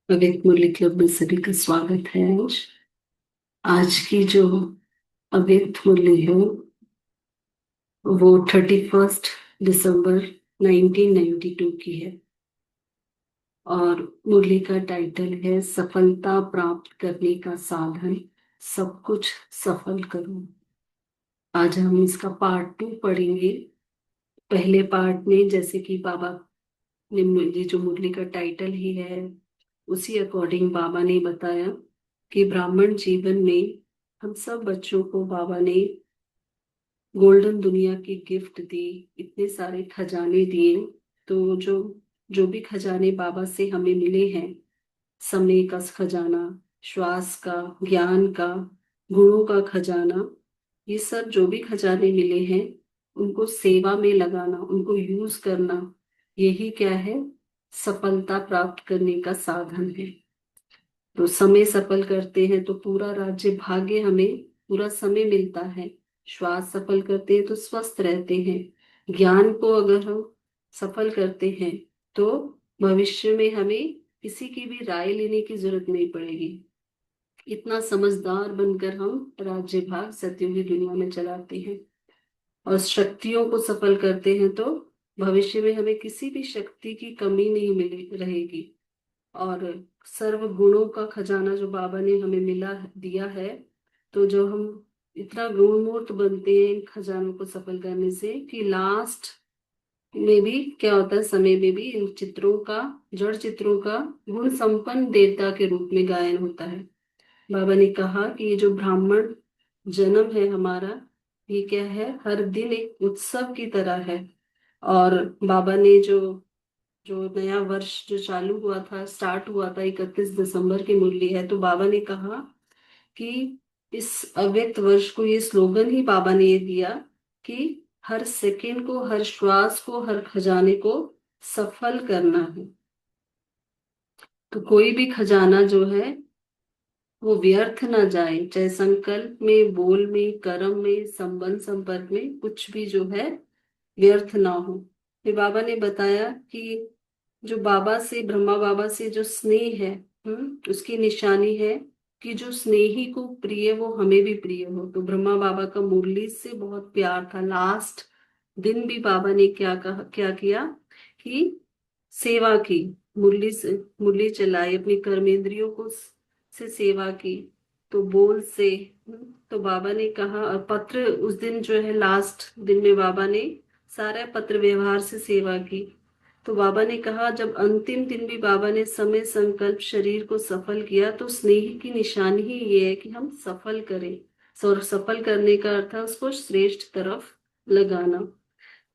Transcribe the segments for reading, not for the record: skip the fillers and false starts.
अव्यक्त मुरली क्लब में सभी का स्वागत है। आज की जो अव्यक्त मुरली है वो 31 दिसंबर 1992 की है और मुरली का टाइटल है सफलता प्राप्त करने का साधन, सब कुछ सफल करो। आज हम इसका पार्ट 2 पढ़ेंगे। पहले पार्ट में जैसे कि बाबा ने ये जो मुरली का टाइटल ही है उसी अकॉर्डिंग बाबा ने बताया कि ब्राह्मण जीवन में हम सब बच्चों को बाबा ने गोल्डन दुनिया की गिफ्ट दी, इतने सारे खजाने दिए। तो जो जो भी खजाने बाबा से हमें मिले हैं, समय का खजाना, श्वास का, ज्ञान का, गुणों का खजाना, ये सब जो भी खजाने मिले हैं उनको सेवा में लगाना, उनको यूज करना, यही क्या है, सफलता प्राप्त करने का साधन है। तो समय सफल करते हैं तो पूरा राज्य भाग्य हमें पूरा समय मिलता है। श्वास सफल करते हैं तो स्वस्थ रहते हैं। ज्ञान को अगर हम सफल करते हैं तो भविष्य में हमें किसी की भी राय लेने की जरूरत नहीं पड़ेगी। इतना समझदार बनकर हम राज्य भाग सत्युगी दुनिया में चलाते हैं। और शक्तियों को सफल करते हैं तो भविष्य में हमें किसी भी शक्ति की कमी नहीं मिले रहेगी। और सर्व गुणों का खजाना जो बाबा ने हमें मिला दिया है, तो जो हम इतना गुणमूर्त बनते हैं इन खजानों को सफल करने से कि लास्ट में भी क्या होता है, समय में भी इन चित्रों का, जड़ चित्रों का गुण संपन्न देवता के रूप में गायन होता है। बाबा ने कहा कि ये जो ब्राह्मण जन्म है हमारा, ये क्या है, हर दिन एक उत्सव की तरह है। और बाबा ने जो जो नया वर्ष जो चालू हुआ था, स्टार्ट हुआ था, 31 दिसंबर की मुरली है, तो बाबा ने कहा कि इस अव्यक्त वर्ष को, ये स्लोगन ही बाबा ने ये दिया कि हर सेकंड को, हर श्वास को, हर खजाने को सफल करना है। तो कोई भी खजाना जो है वो व्यर्थ ना जाए, चाहे संकल्प में, बोल में, कर्म में, संबंध संपर्क में कुछ भी जो है व्यर्थ ना हो। फिर बाबा ने बताया कि जो बाबा से, ब्रह्मा बाबा से जो स्नेह है, उसकी निशानी है कि जो स्नेही को प्रिय वो हमें भी प्रिय हो। तो ब्रह्मा बाबा का मुरली से बहुत प्यार था। लास्ट दिन भी बाबा ने क्या कहा, क्या किया कि सेवा की, मुरली से मुरली चलाई, अपनी कर्मेंद्रियों को से सेवा की, तो बोल से। तो बाबा ने कहा, और पत्र उस दिन जो है लास्ट दिन में बाबा ने सारा पत्र व्यवहार से सेवा की। तो बाबा ने कहा जब अंतिम दिन भी बाबा ने समय संकल्प शरीर को सफल किया, तो स्नेह की निशानी ही ये है कि हम सफल करें। और सफल करने का अर्थ है उसको श्रेष्ठ तरफ लगाना।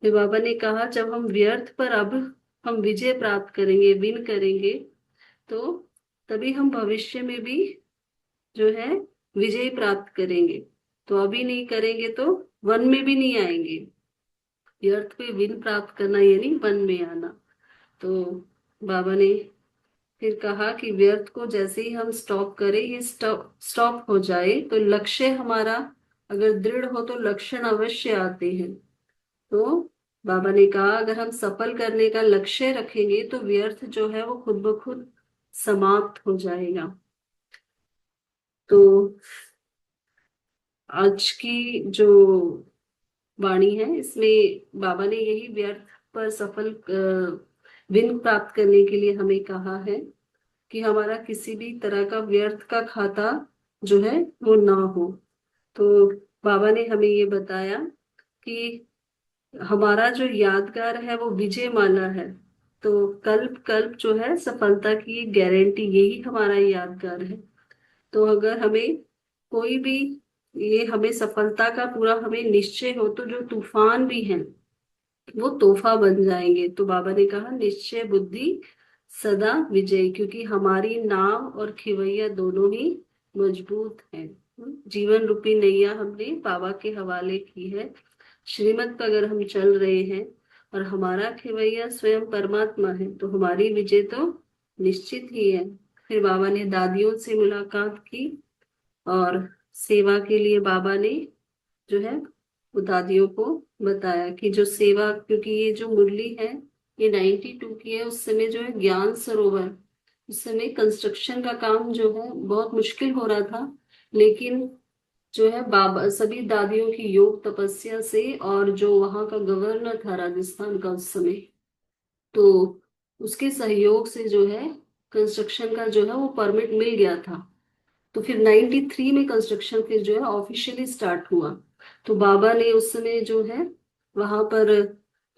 फिर बाबा ने कहा जब हम व्यर्थ पर अब हम विजय प्राप्त करेंगे, विन करेंगे, तो तभी हम भविष्य में भी जो है विजय प्राप्त करेंगे। तो अभी नहीं करेंगे तो वन में भी नहीं आएंगे। व्यर्थ पे विन प्राप्त करना यानी वन में आना। तो बाबा ने फिर कहा कि व्यर्थ को जैसे ही हम स्टॉप करें, ये स्टॉप स्टॉप हो जाए, तो लक्ष्य हमारा अगर दृढ़ हो तो लक्षण अवश्य आते हैं। तो बाबा ने कहा अगर हम सफल करने का लक्ष्य रखेंगे तो व्यर्थ जो है वो खुद ब खुद समाप्त हो जाएगा। तो आज की जो वाणी है इसमें बाबा ने यही व्यर्थ पर सफल विन प्राप्त करने के लिए हमें कहा है कि हमारा किसी भी तरह का व्यर्थ का खाता जो है वो ना हो। तो बाबा ने हमें ये बताया कि हमारा जो यादगार है वो विजय माला है। तो कल्प कल्प जो है सफलता की गारंटी, यही हमारा यादगार है। तो अगर हमें कोई भी, ये हमें सफलता का पूरा हमें निश्चय हो, तो जो तूफान भी है वो तोहफा बन जाएंगे। तो बाबा ने कहा निश्चय बुद्धि सदा विजयी, क्योंकि हमारी नाव और खिवैया दोनों ही मजबूत हैं। जीवन रूपी नैया हमने बाबा के हवाले की है। श्रीमत पर अगर हम चल रहे हैं और हमारा खिवैया स्वयं परमात्मा है, तो हमारी विजय तो निश्चित ही है। फिर बाबा ने दादियों से मुलाकात की और सेवा के लिए बाबा ने जो है वो दादियों को बताया कि जो सेवा, क्योंकि ये जो मुरली है ये 92 की है। उस समय जो है ज्ञान सरोवर, उस समय कंस्ट्रक्शन का काम जो है बहुत मुश्किल हो रहा था, लेकिन जो है बाबा सभी दादियों की योग तपस्या से, और जो वहाँ का गवर्नर था राजस्थान का उस समय, तो उसके सहयोग से जो है कंस्ट्रक्शन का जो है वो परमिट मिल गया था। तो फिर 93 में कंस्ट्रक्शन फिर जो है ऑफिशियली स्टार्ट हुआ। तो बाबा ने उस समय जो है वहां पर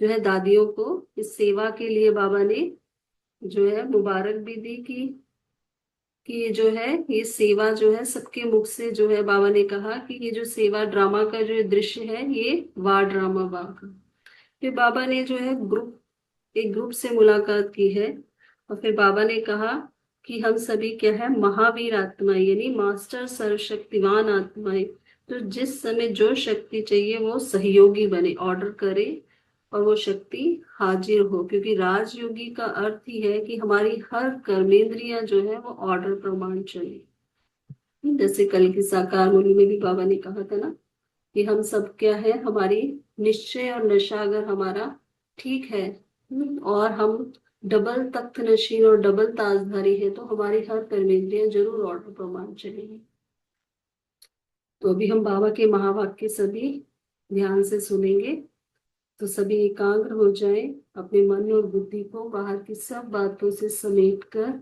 जो है दादियों को इस सेवा के लिए बाबा ने जो है मुबारक भी दी कि ये जो है ये सेवा जो है सबके मुख से जो है बाबा ने कहा कि ये जो सेवा ड्रामा का जो दृश्य है ये वार ड्रामा बा का। फिर बाबा ने जो है एक ग्रुप से मुलाकात की है। और फिर बाबा ने कहा कि हम सभी क्या है महावीर आत्माएं, यानी मास्टर सर्वशक्तिवान आत्माएं। तो जिस समय जो शक्ति चाहिए वो सहयोगी बने, ऑर्डर करे और वो शक्ति हाजिर हो, क्योंकि राजयोगी का अर्थ ही है कि हमारी हर कर्मेंद्रियां जो है वो ऑर्डर प्रमाण चले। जैसे कल की साकार मुनि में भी बाबा ने कहा था ना कि हम सब क्या है, हमारी निश्चय और नशा अगर हमारा ठीक है, और हम डबल तख्त नशीन और डबल ताजधारी है, तो हमारी हर कर्मेंद्रियां जरूर ऑर्डर प्रमाण चलेगी। तो अभी हम बाबा के महावाक्य सभी ध्यान से सुनेंगे। तो सभी एकाग्र हो जाएं, अपने मन और बुद्धि को बाहर की सब बातों से समेट कर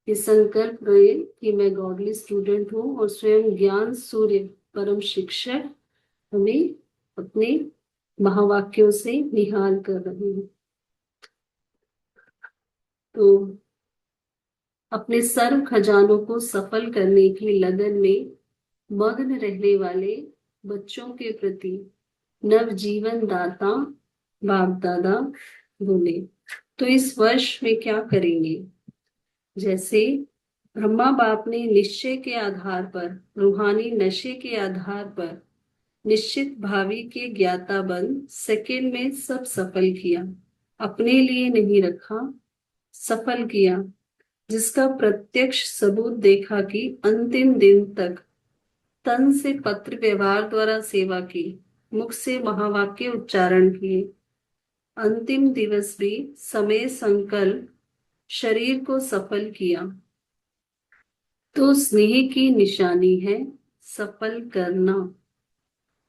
ये संकल्प रहे कि मैं गॉडली स्टूडेंट हूँ और स्वयं ज्ञान सूर्य परम शिक्षक हमें अपने महावाक्यों से निहाल कर रहे हैं। तो अपने सर्व खजानों को सफल करने की लगन में मग्न रहने वाले बच्चों के प्रति नवजीवन दाता बाप दादा बोले। तो इस वर्ष में क्या करेंगे? जैसे ब्रह्मा बाप ने निश्चय के आधार पर, रूहानी नशे के आधार पर निश्चित भावी के ज्ञाता बन सेकंड में सब सफल किया, अपने लिए नहीं रखा, सफल किया। जिसका प्रत्यक्ष सबूत देखा कि अंतिम दिन तक तन से पत्र व्यवहार द्वारा सेवा की, मुख से महावाक्य उच्चारण किए, अंतिम दिवस भी समय संकल्प शरीर को सफल किया, तो स्नेह की निशानी है सफल करना।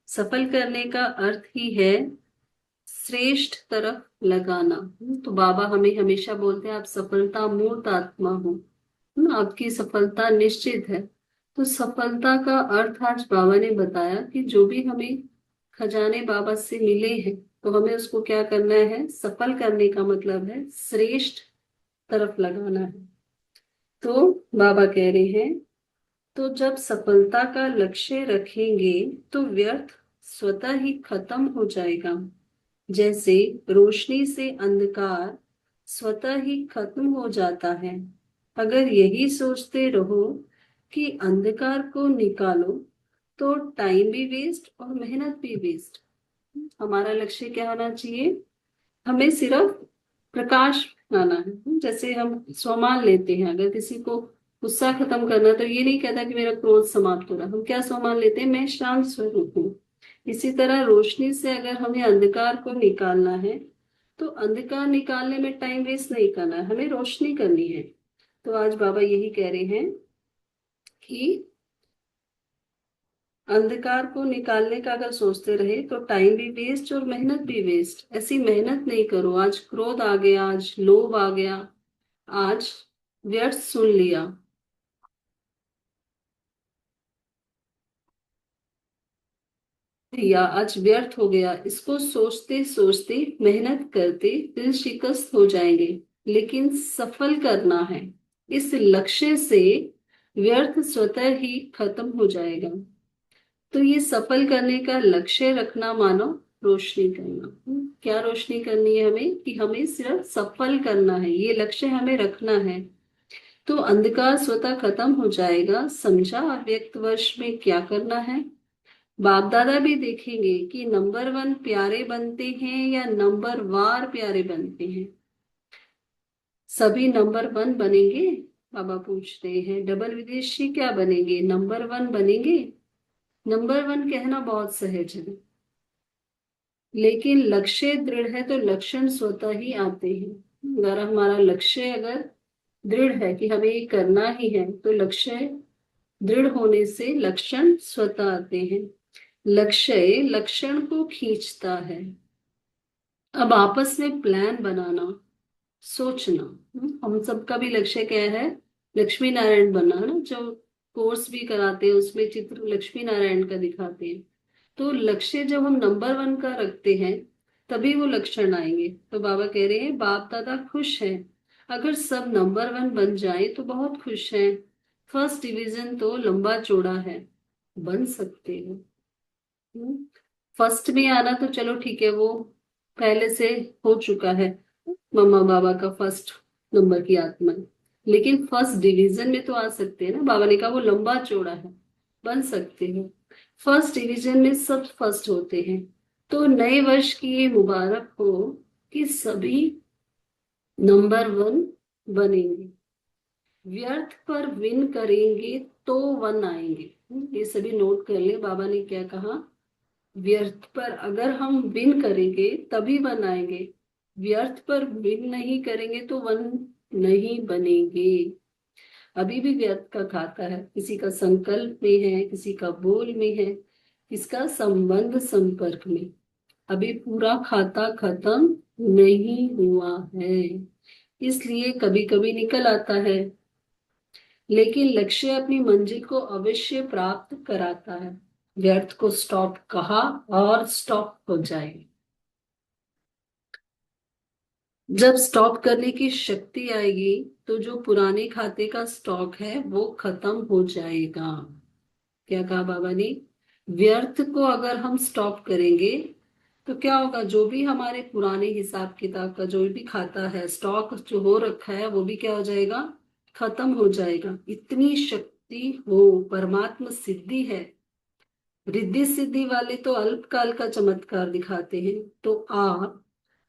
सफल करने का अर्थ ही है श्रेष्ठ तरफ लगाना। तो बाबा हमें हमेशा बोलते हैं आप सफलता मूर्त आत्मा हो, आपकी सफलता निश्चित है। तो सफलता का अर्थ आज बाबा ने बताया कि जो भी हमें खजाने बाबा से मिले हैं तो हमें उसको क्या करना है, सफल करने का मतलब है श्रेष्ठ तरफ लगाना है। तो बाबा कह रहे हैं तो जब सफलता का लक्ष्य रखेंगे तो व्यर्थ स्वतः ही खत्म हो जाएगा। जैसे रोशनी से अंधकार स्वतः ही खत्म हो जाता है। अगर यही सोचते रहो कि अंधकार को निकालो तो टाइम भी वेस्ट और मेहनत भी वेस्ट। हमारा लक्ष्य क्या होना चाहिए, हमें सिर्फ प्रकाश लाना है। जैसे हम स्वमान लेते हैं, अगर किसी को गुस्सा खत्म करना तो ये नहीं कहता कि मेरा क्रोध समाप्त हो रहा, हम क्या स्वमान लेते हैं, मैं शांत स्वरूप हूँ। इसी तरह रोशनी से अगर हमें अंधकार को निकालना है तो अंधकार निकालने में टाइम वेस्ट नहीं करना है, हमें रोशनी करनी है। तो आज बाबा यही कह रहे हैं कि अंधकार को निकालने का अगर सोचते रहे तो टाइम भी वेस्ट और मेहनत भी वेस्ट। ऐसी मेहनत नहीं करो, आज क्रोध आ गया, आज लोभ आ गया, आज व्यर्थ सुन लिया या आज व्यर्थ हो गया, इसको सोचते सोचते मेहनत करते दिल शिकस्त हो जाएंगे। लेकिन सफल करना है, इस लक्ष्य से व्यर्थ स्वतः ही खत्म हो जाएगा। तो ये सफल करने का लक्ष्य रखना मानो रोशनी करना। क्या रोशनी करनी है हमें, कि हमें सिर्फ सफल करना है, ये लक्ष्य हमें रखना है। तो अंधकार स्वतः खत्म हो जाएगा। समझा अव्यक्त वर्ष में क्या करना है। बाप दादा भी देखेंगे कि नंबर वन प्यारे बनते हैं या नंबर वार प्यारे बनते हैं। सभी नंबर वन बनेंगे, बाबा पूछते हैं डबल विदेशी क्या बनेंगे, नंबर वन बनेंगे। नंबर वन कहना बहुत सहज है, लेकिन लक्ष्य दृढ़ है तो लक्षण स्वतः ही आते हैं। अगर हमारा लक्ष्य अगर दृढ़ है कि हमें ये करना ही है तो लक्ष्य दृढ़ होने से लक्षण स्वतः आते हैं। लक्ष्य लक्षण को खींचता है। अब आपस में प्लान बनाना, सोचना। हम सबका भी लक्ष्य क्या है, लक्ष्मी नारायण बनना ना। जो कोर्स भी कराते हैं उसमें चित्र लक्ष्मी नारायण का दिखाते हैं। तो लक्ष्य जब हम नंबर वन का रखते हैं तभी वो लक्षण आएंगे। तो बाबा कह रहे हैं बाप दादा खुश हैं, अगर सब नंबर वन बन जाए तो बहुत खुश हैं। फर्स्ट डिवीजन तो लंबा चौड़ा है, बन सकते हो। फर्स्ट में आना तो चलो ठीक है, वो पहले से हो चुका है, मम्मा बाबा का फर्स्ट नंबर की आत्मा है। लेकिन फर्स्ट डिवीजन में तो आ सकते हैं ना, बाबा ने कहा वो लंबा चौड़ा है, बन सकते हैं। फर्स्ट डिवीजन में सब फर्स्ट होते हैं। तो नए वर्ष की ये मुबारक हो कि सभी नंबर वन बनेंगे। व्यर्थ पर विन करेंगे तो वन आएंगे। ये सभी नोट कर ले, बाबा ने क्या कहा, व्यर्थ पर अगर हम विन करेंगे तभी वन आएंगे, व्यर्थ पर विन नहीं करेंगे तो वन नहीं बनेंगे। अभी भी व्यर्थ का खाता है, किसी का संकल्प में है, किसी का बोल में है, किसका संबंध संपर्क में, अभी पूरा खाता खत्म नहीं हुआ है। इसलिए कभी कभी निकल आता है, लेकिन लक्ष्य अपनी मंजिल को अवश्य प्राप्त कराता है। व्यर्थ को स्टॉप कहा और स्टॉप हो जाए। जब स्टॉप करने की शक्ति आएगी तो जो पुराने खाते का स्टॉक है वो खत्म हो जाएगा। क्या कहा बाबा ने, व्यर्थ को अगर हम स्टॉप करेंगे तो क्या होगा, जो भी हमारे पुराने हिसाब किताब का जो भी खाता है, स्टॉक जो हो रखा है वो भी क्या हो जाएगा, खत्म हो जाएगा। इतनी शक्ति हो, परमात्मा सिद्धि है। रिद्धि सिद्धि वाले तो अल्पकाल का चमत्कार दिखाते हैं, तो आप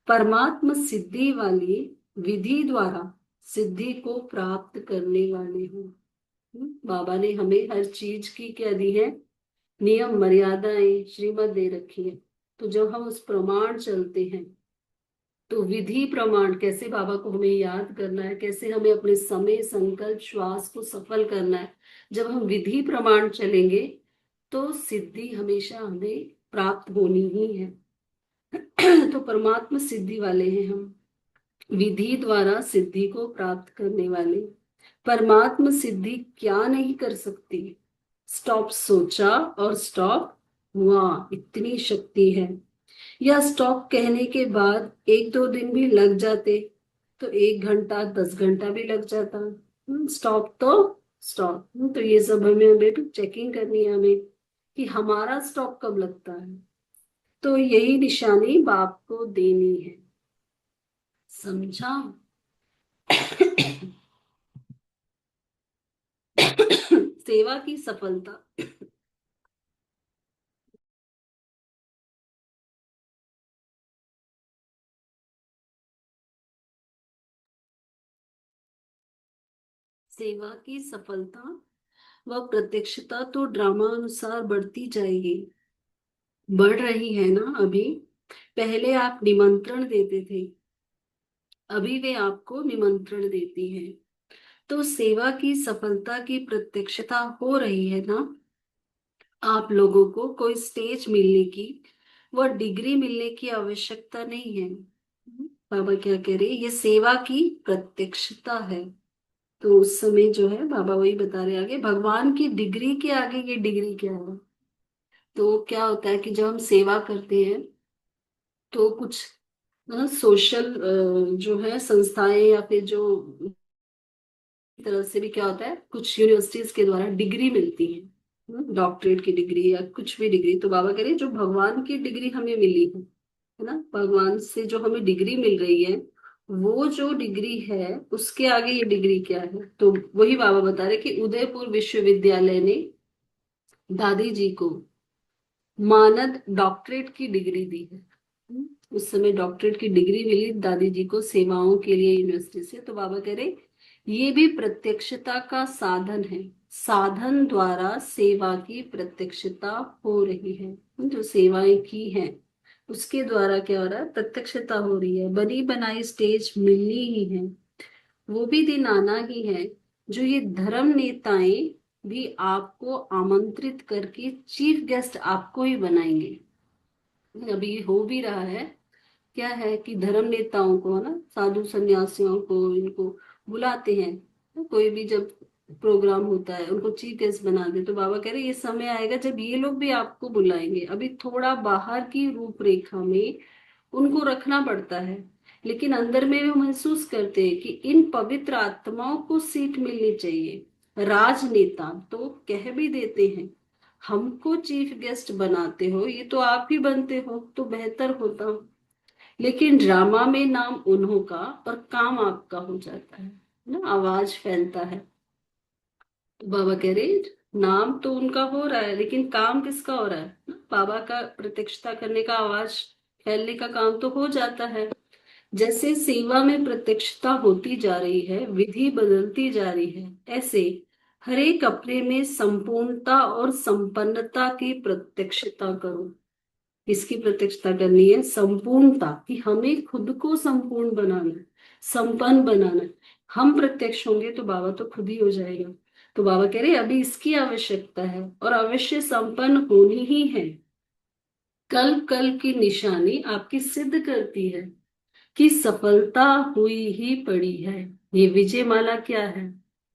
परमात्मा सिद्धि वाली विधि द्वारा सिद्धि को प्राप्त करने वाले हो। बाबा ने हमें हर चीज की क्या दी है, नियम मर्यादाएं श्रीमत दे रखी है। तो जब हम उस प्रमाण चलते हैं, तो विधि प्रमाण कैसे बाबा को हमें याद करना है, कैसे हमें अपने समय संकल्प श्वास को सफल करना है, जब हम विधि प्रमाण चलेंगे तो सिद्धि हमेशा हमें प्राप्त होनी ही है। तो परमात्मा सिद्धि वाले हैं हम, विधि द्वारा सिद्धि को प्राप्त करने वाले। परमात्मा सिद्धि क्या नहीं कर सकती, स्टॉप सोचा और स्टॉप हुआ, इतनी शक्ति है। या स्टॉप कहने के बाद एक दो दिन भी लग जाते, तो 1 घंटा 10 घंटा भी लग जाता। स्टॉप तो स्टॉप। तो ये सब हमें हमें भी चेकिंग करनी है हमें, कि हमारा स्टॉप कब लगता है। तो यही निशानी बाप को देनी है, समझा। सेवा की सफलता। सेवा की सफलता व प्रत्यक्षता तो ड्रामा अनुसार बढ़ती जाएगी, बढ़ रही है ना अभी। पहले आप निमंत्रण देते थे, अभी वे आपको निमंत्रण देती है। तो सेवा की सफलता की प्रत्यक्षता हो रही है ना। आप लोगों को कोई स्टेज मिलने की व डिग्री मिलने की आवश्यकता नहीं है। बाबा क्या कह रहे हैं, ये सेवा की प्रत्यक्षता है। तो उस समय जो है बाबा वही बता रहे आगे, भगवान की डिग्री के आगे ये डिग्री क्या है। तो क्या होता है कि जब हम सेवा करते हैं, तो कुछ सोशल जो है संस्थाएं या फिर जो तरफ से भी क्या होता है, कुछ यूनिवर्सिटीज के द्वारा डिग्री मिलती है, डॉक्टरेट की डिग्री या कुछ भी डिग्री। तो बाबा कह रहे हैं, जो भगवान की डिग्री हमें मिली है ना, भगवान से जो हमें डिग्री मिल रही है, वो जो डिग्री है उसके आगे ये डिग्री क्या है। तो वही बाबा बता रहे कि उदयपुर विश्वविद्यालय ने दादी जी को मानद डॉक्टरेट की डिग्री दी है। उस समय डॉक्टरेट की डिग्री मिली दादी जी को सेवाओं के लिए यूनिवर्सिटी से। तो बाबा कह रहे ये भी प्रत्यक्षता का साधन है, साधन द्वारा सेवा की प्रत्यक्षता हो रही है। जो सेवाएं की हैं उसके द्वारा क्या हो रहा है, प्रत्यक्षता हो रही है। बनी बनाई स्टेज मिलनी ही है, वो भी दिन आना ही है जो ये धर्म नेताएं भी आपको आमंत्रित करके चीफ गेस्ट आपको ही बनाएंगे। अभी हो भी रहा है। क्या है कि धर्म नेताओं को ना, साधु सन्यासियों को, इनको बुलाते हैं, कोई भी जब प्रोग्राम होता है उनको चीफ गेस्ट बना दे। तो बाबा कह रहे ये समय आएगा जब ये लोग भी आपको बुलाएंगे। अभी थोड़ा बाहर की रूपरेखा में उनको रखना पड़ता है, लेकिन अंदर में वो महसूस करते हैं कि इन पवित्र आत्माओं को सीट मिलनी चाहिए। राजनेता तो कह भी देते हैं, हमको चीफ गेस्ट बनाते हो, ये तो आप ही बनते हो तो बेहतर होता। लेकिन ड्रामा में नाम उन्हों का और काम आपका हो जाता है ना, आवाज फैलता है। तो बाबा कह रहे नाम तो उनका हो रहा है, लेकिन काम किसका हो रहा है ना, बाबा का प्रत्यक्षता करने का, आवाज फैलने का काम तो हो जाता है। जैसे सेवा में प्रत्यक्षता होती जा रही है, विधि बदलती जा रही है, ऐसे हर एक अपने में संपूर्णता और संपन्नता की प्रत्यक्षता करो। किसकी प्रत्यक्षता करनी है, संपूर्णता, कि हमें खुद को संपूर्ण बनाना है, संपन्न बनाना है। हम प्रत्यक्ष होंगे तो बाबा तो खुद ही हो जाएगा। तो बाबा कह रहे अभी इसकी आवश्यकता है और अवश्य संपन्न होनी ही है। कल कल की निशानी आपकी सिद्ध करती है कि सफलता हुई ही पड़ी है। ये विजय माला क्या है,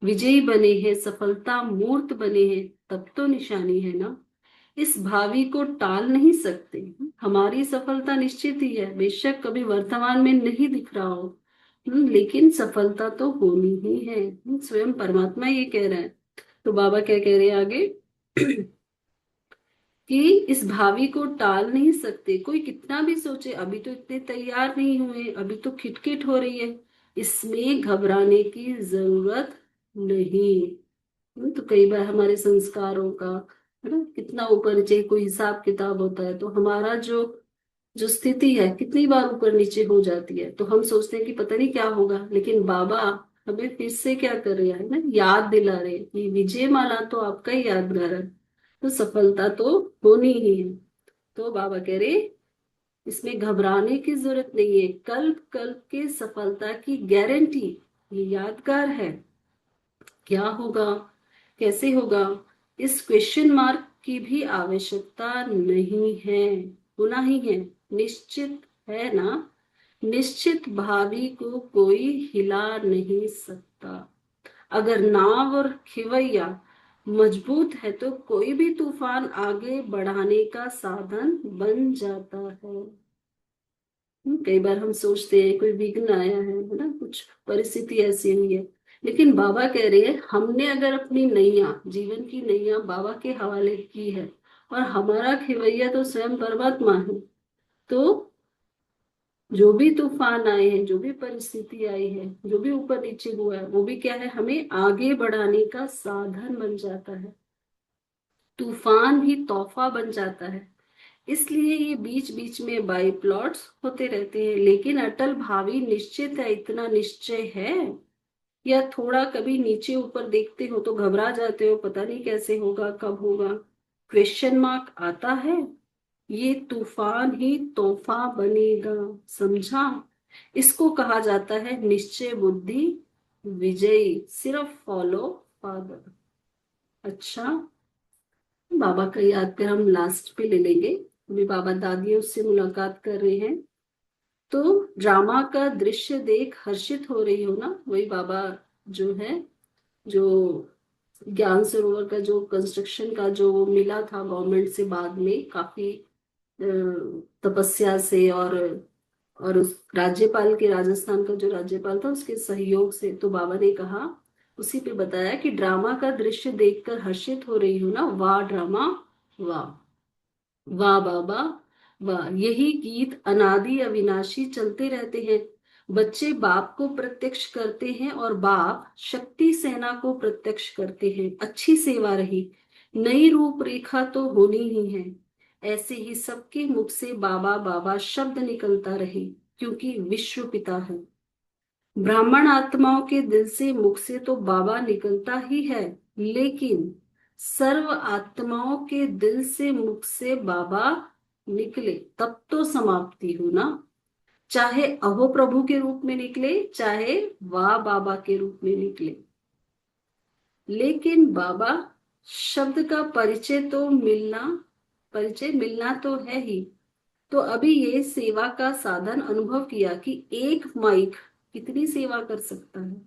विजयी बने हैं, सफलता मूर्त बने हैं, तब तो निशानी है ना। इस भावी को टाल नहीं सकते। हमारी सफलता निश्चित ही है, बेशक कभी वर्तमान में नहीं दिख रहा हो, लेकिन सफलता तो होनी ही है। स्वयं परमात्मा ये कह रहा है। तो बाबा क्या कह रहे हैं आगे, कि इस भावी को टाल नहीं सकते। कोई कितना भी सोचे, अभी तो इतने तैयार नहीं हुए, अभी तो खिटखिट हो रही है, इसमें घबराने की जरूरत नहीं। तो कई बार हमारे संस्कारों का है ना, कितना ऊपर नीचे कोई हिसाब किताब होता है, तो हमारा जो जो स्थिति है कितनी बार ऊपर नीचे हो जाती है। तो हम सोचते हैं कि पता नहीं क्या होगा, लेकिन बाबा हमें फिर से क्या कर रहे हैं ना, याद दिला रहे हैं कि विजय माला तो आपका ही यादगार है, तो सफलता तो होनी ही है। तो बाबा कह रहे इसमें घबराने की जरूरत नहीं है, कल्प कल्प के सफलता की गारंटी, ये यादगार है। क्या होगा, कैसे होगा, इस क्वेश्चन मार्क की भी आवश्यकता नहीं है, होना ही है, निश्चित है ना। निश्चित भावी को कोई हिला नहीं सकता। अगर नाव और खिवैया मजबूत है तो कोई भी तूफान आगे बढ़ाने का साधन बन जाता है। कई बार हम सोचते हैं कोई विघ्न आया है ना, कुछ परिस्थिति ऐसी हुई है, लेकिन बाबा कह रहे हैं हमने अगर अपनी नैया, जीवन की नैया बाबा के हवाले की है, और हमारा खिवैया तो स्वयं परमात्मा है, तो जो भी तूफान आए हैं, जो भी परिस्थिति आई है, जो भी ऊपर नीचे हुआ है, वो भी क्या है, हमें आगे बढ़ाने का साधन बन जाता है। तूफान भी तोहफा बन जाता है। इसलिए ये बीच बीच में बाई प्लॉट्स होते रहते हैं, लेकिन अटल भावी निश्चित है, इतना निश्चय है। या थोड़ा कभी नीचे ऊपर देखते हो तो घबरा जाते हो, पता नहीं कैसे होगा, कब होगा, क्वेश्चन मार्क आता है, ये तूफान ही तोहफा बनेगा। समझा, इसको कहा जाता है निश्चय बुद्धि विजयी, सिर्फ फॉलो फादर। अच्छा, बाबा का याद कर हम लास्ट पे ले लेंगे। अभी बाबा दादियों से मुलाकात कर रहे हैं, तो ड्रामा का दृश्य देख हर्षित हो रही हो ना, वही बाबा जो है, जो ज्ञान सरोवर का जो कंस्ट्रक्शन का जो वो मिला था गवर्नमेंट से बाद में, काफी अ, तपस्या से, और उस राज्यपाल के, राजस्थान का जो राज्यपाल था उसके सहयोग से, तो बाबा ने कहा, उसी पे बताया कि ड्रामा का दृश्य देखकर हर्षित हो रही हूँ ना, वाह ड्रामा, वाह, वाह बाबा, वाह, यही गीत अनादि अविनाशी चलते रहते हैं। बच्चे बाप को प्रत्यक्ष करते हैं और बाप शक्ति सेना को प्रत्यक्ष करते हैं। अच्छी सेवा रही, नई रूपरेखा तो होनी ही है। ऐसे ही सबके मुख से बाबा बाबा शब्द निकलता रहे, क्योंकि विश्व पिता है। ब्राह्मण आत्माओं के दिल से, मुख से तो बाबा निकलता ही है, लेकिन सर्व आत्माओं के दिल से, मुख से बाबा निकले तब तो समाप्ति हो ना। चाहे अहो प्रभु के रूप में निकले, चाहे वाह बाबा के रूप में निकले, लेकिन बाबा शब्द का परिचय मिलना तो है ही। तो अभी ये सेवा का साधन अनुभव किया कि एक माइक कितनी सेवा कर सकता है।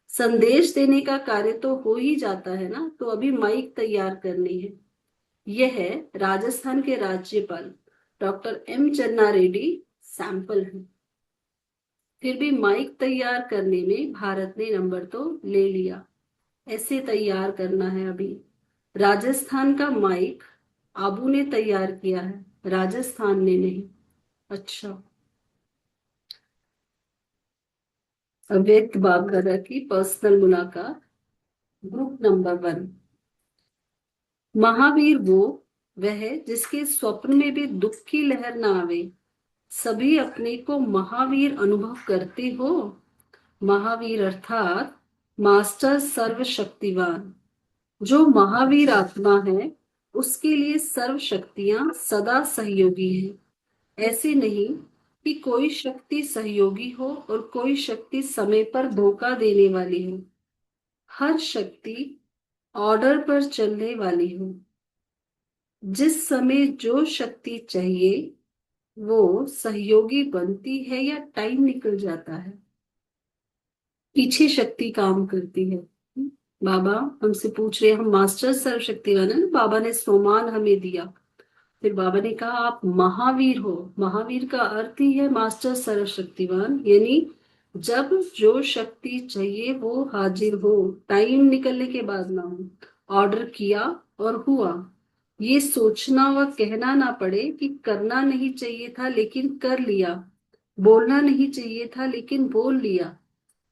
संदेश देने का कार्य तो हो ही जाता है ना, तो अभी माइक तैयार करनी है। यह है राजस्थान के राज्यपाल डॉक्टर एम चन्ना रेड्डी सैंपल है। फिर भी माइक तैयार करने में भारत ने नंबर तो ले लिया। ऐसे तैयार करना है अभी। राजस्थान का माइक आबू ने तैयार किया है, राजस्थान ने नहीं। अच्छा, अव्यक्त बाप दादा की पर्सनल मुलाकात, ग्रुप नंबर 1। महावीर वो वह है जिसके स्वप्न में भी दुख की लहर ना आवे। सभी अपने को महावीर अनुभव करते हो। महावीर अर्थात मास्टर सर्वशक्तिवान। जो महावीर आत्मा है उसके लिए सर्व शक्तियां सदा सहयोगी हैं। ऐसे नहीं कि कोई शक्ति सहयोगी हो और कोई शक्ति समय पर धोखा देने वाली हो। हर शक्ति ऑर्डर पर चलने वाली हो। जिस समय जो शक्ति चाहिए वो सहयोगी बनती है या टाइम निकल जाता है, पीछे शक्ति काम करती है। बाबा हमसे पूछ रहे हैं, हम मास्टर सर्वशक्तिवान है ना, बाबा ने सोमान हमें दिया। फिर बाबा ने कहा आप महावीर हो। महावीर का अर्थ ही है मास्टर सर्वशक्तिवान, यानी जब जो शक्ति चाहिए वो हाजिर हो, टाइम निकलने के बाद ना हो। ऑर्डर किया और हुआ। ये सोचना व कहना ना पड़े कि करना नहीं चाहिए था लेकिन कर लिया, बोलना नहीं चाहिए था लेकिन बोल लिया।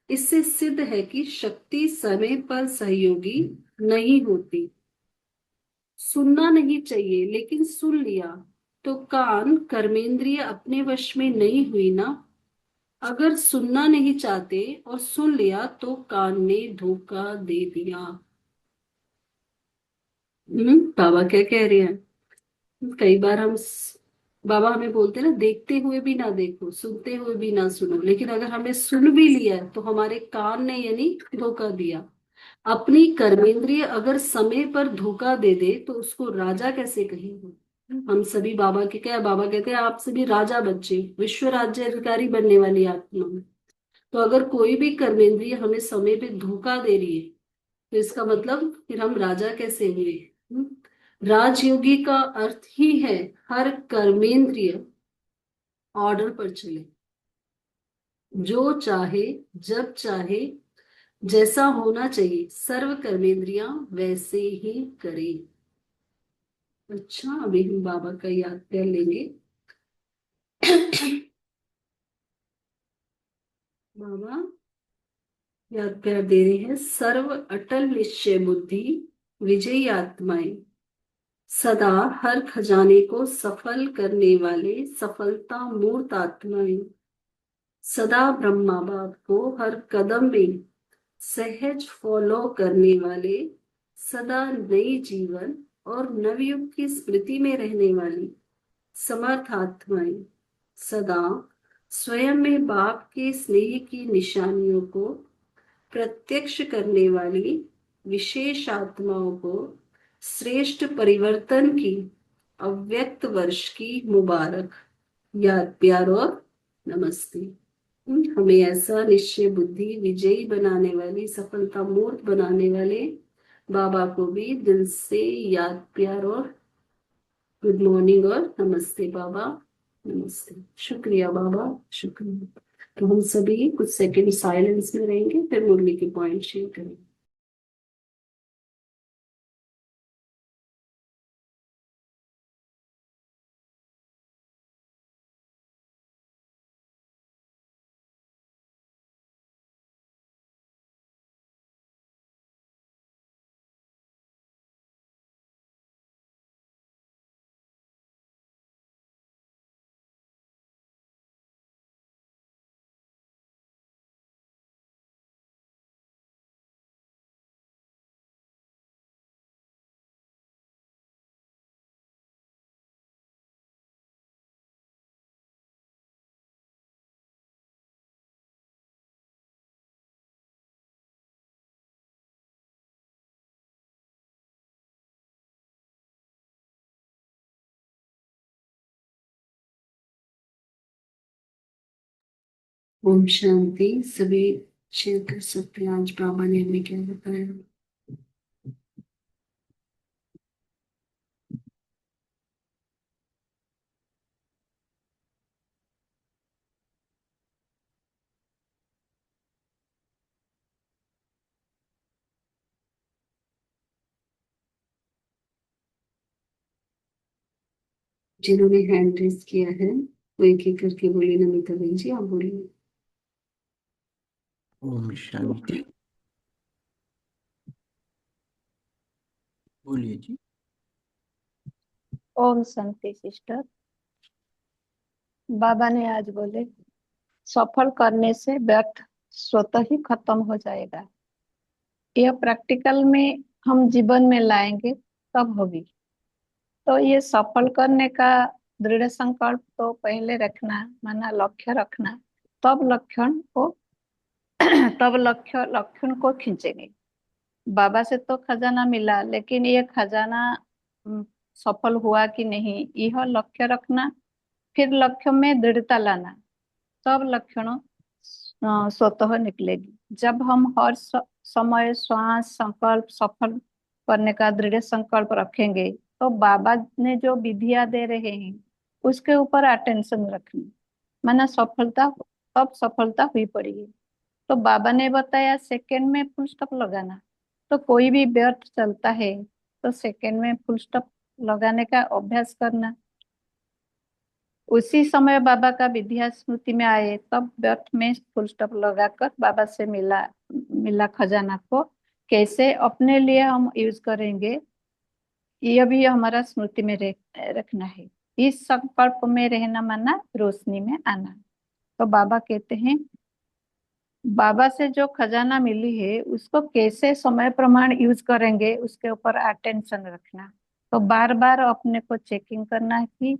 इससे सिद्ध है कि शक्ति समय पर सहयोगी नहीं होती। सुनना नहीं चाहिए लेकिन सुन लिया, तो कान कर्मेंद्रिय अपने वश में नहीं हुई ना। अगर सुनना नहीं चाहते और सुन लिया तो कान ने धोखा दे दिया। बाबा क्या कह रहे हैं? कई बार बाबा हमें बोलते हैं ना, देखते हुए भी ना देखो, सुनते हुए भी ना सुनो, लेकिन अगर हमने सुन भी लिया है, तो हमारे कान ने यानी धोखा दिया। अपनी कर्मेंद्रिय अगर समय पर धोखा दे दे तो उसको राजा कैसे कहेंगे? हम सभी बाबा के, क्या बाबा कहते हैं, आप सभी राजा बच्चे, विश्व राज्य अधिकारी बनने वाली आत्मा में। तो अगर कोई भी कर्मेंद्रिय हमें समय पे धोखा दे रही है, तो इसका मतलब फिर हम राजा कैसे हुए? राजयोगी का अर्थ ही है हर कर्मेंद्रिय ऑर्डर पर चले, जो चाहे, जब चाहे, जैसा होना चाहिए, सर्व कर्मेंद्रियां वैसे ही करे। अच्छा, अभी हम बाबा का याद कर लेंगे। बाबा याद कर दे रहे हैं, सर्व अटल निश्चय बुद्धि, विजयी आत्माएं, सदा हर खजाने को सफल करने वाले सफलता मूर्त आत्माएं, सदा ब्रह्मा बाप को हर कदम में सहज फॉलो करने वाले, सदा नई जीवन और नवयुग की स्मृति में रहने वाली समर्थ आत्माएं, सदा स्वयं में बाप के स्नेह की निशानियों को प्रत्यक्ष करने वाली विशेष आत्माओं को श्रेष्ठ परिवर्तन की अव्यक्त वर्ष की मुबारक याद, प्यार और नमस्ते। हमें ऐसा निश्चय बुद्धि विजयी बनाने वाली, सफलता मूर्त बनाने वाले बाबा को भी दिल से याद, प्यार और गुड मॉर्निंग और नमस्ते बाबा। नमस्ते, शुक्रिया बाबा, शुक्रिया। तो हम सभी कुछ सेकंड साइलेंस में रहेंगे, फिर मुरली के पॉइंट शेयर करेंगे। ओम शांति। सभी शेयर कर सकते हैं आज बाबा ने हमें क्या बताया। जिन्होंने हैंड रेस किया है वो एक एक करके बोलिए। नमिता बहन जी, आप बोलिए। ओम शांति। बोलिए जी। ओम शांति सिस्टर। बाबा ने आज बोले सफल करने से व्यर्थ स्वतः ही खत्म हो जाएगा। यह प्रैक्टिकल में हम जीवन में लाएंगे तब होगी। तो ये सफल करने का दृढ़ संकल्प तो पहले रखना, माना लक्ष्य रखना, तब लक्षण को तब लक्षण को खींचेंगे। बाबा से तो खजाना मिला, लेकिन ये खजाना सफल हुआ कि नहीं, यह लक्ष्य रखना, फिर लक्ष्य में दृढ़ता लाना, तब लक्षण स्वतः निकलेगी। जब हम हर समय श्वास संकल्प सफल करने का दृढ़ संकल्प रखेंगे, तो बाबा ने जो विधियां दे रहे हैं उसके ऊपर अटेंशन रखनी, माना सफलता, तब सफलता हुई पड़ेगी। तो बाबा ने बताया सेकंड में फुल स्टॉप लगाना। तो कोई भी व्यर्थ चलता है तो सेकंड में फुल स्टॉप लगाने का अभ्यास करना। उसी समय बाबा का विद्या स्मृति में आए, तब व्यर्थ में फुल स्टॉप लगाकर बाबा से मिला मिला खजाना को कैसे अपने लिए हम यूज करेंगे, यह भी हमारा स्मृति में रखना है। इस संकल्प में रहना, माना रोशनी में आना। तो बाबा कहते हैं, बाबा से जो खजाना मिली है उसको कैसे समय प्रमाण यूज करेंगे उसके ऊपर अटेंशन रखना। तो बार बार अपने को चेकिंग करना कि